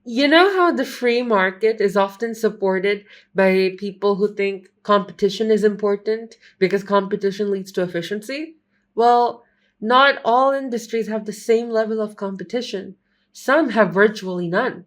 You know how the free market is often supported by people who think competition is important because competition leads to efficiency? Well, not all industries have the same level of competition. Some have virtually none.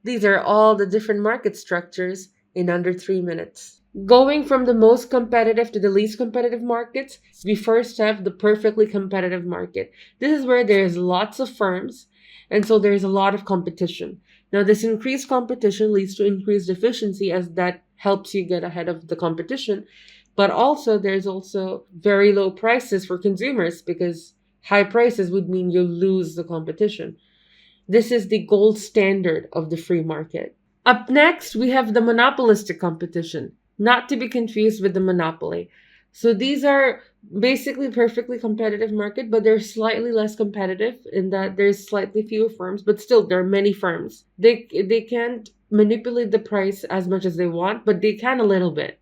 These are all the different market structures in under 3 minutes. Going from the most competitive to the least competitive markets, we first have the perfectly competitive market. This is where there's lots of firms, and so there's a lot of competition. Now, this increased competition leads to increased efficiency as that helps you get ahead of the competition. But also, there's also very low prices for consumers because high prices would mean you lose the competition. This is the gold standard of the free market. Up next, we have the monopolistic competition, not to be confused with the monopoly. So these are basically perfectly competitive market, but they're slightly less competitive in that there's slightly fewer firms, but still there are many firms. They can't manipulate the price as much as they want, but they can a little bit.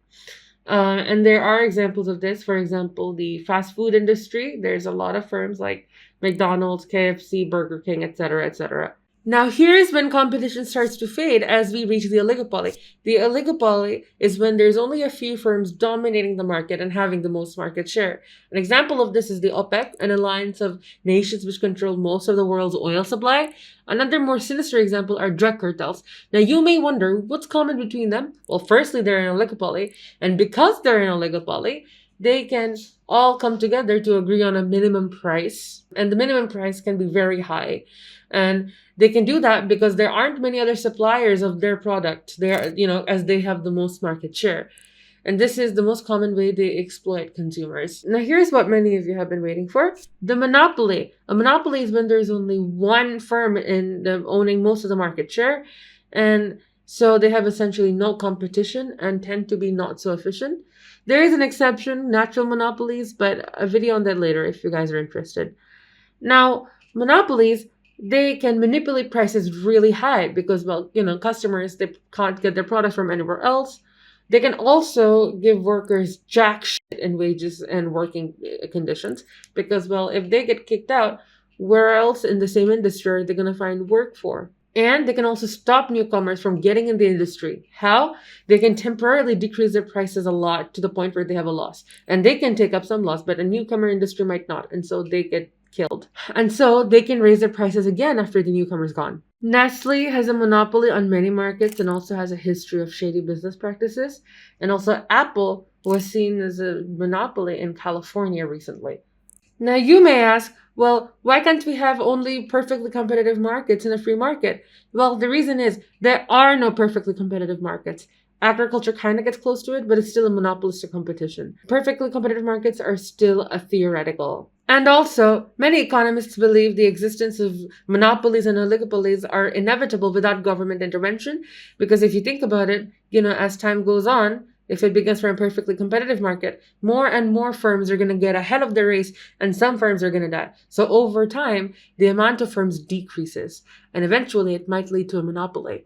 And there are examples of this. For example, the fast food industry. There's a lot of firms like McDonald's, KFC, Burger King, etc., etc. Now, here's when competition starts to fade as we reach the oligopoly. The oligopoly is when there's only a few firms dominating the market and having the most market share. An example of this is the OPEC, an alliance of nations which control most of the world's oil supply. Another more sinister example are drug cartels. Now, you may wonder what's common between them. Well, firstly, they're an oligopoly, and because they're an oligopoly, they can all come together to agree on a minimum price, and the minimum price can be very high. And they can do that because there aren't many other suppliers of their product. They are, as they have the most market share. And this is the most common way they exploit consumers. Now, here's what many of you have been waiting for: the monopoly. A monopoly is when there's only one firm owning most of the market share. And so they have essentially no competition and tend to be not so efficient. There is an exception, natural monopolies, but a video on that later if you guys are interested. Now, monopolies, they can manipulate prices really high because, well, customers, they can't get their products from anywhere else. They can also give workers jack shit in wages and working conditions because, well, if they get kicked out, where else in the same industry are they going to find work for? And they can also stop newcomers from getting in the industry. How? They can temporarily decrease their prices a lot to the point where they have a loss. And they can take up some loss, but a newcomer industry might not. And so they get killed. And so they can raise their prices again after the newcomer's gone. Nestle has a monopoly on many markets and also has a history of shady business practices. And also Apple was seen as a monopoly in California recently. Now you may ask, well, why can't we have only perfectly competitive markets in a free market? Well, the reason is there are no perfectly competitive markets. Agriculture kind of gets close to it, but it's still a monopolistic competition. Perfectly competitive markets are still a theoretical. And also, many economists believe the existence of monopolies and oligopolies are inevitable without government intervention, because if you think about it, as time goes on, if it begins from a perfectly competitive market, more and more firms are going to get ahead of the race and some firms are going to die. So over time, the amount of firms decreases and eventually it might lead to a monopoly.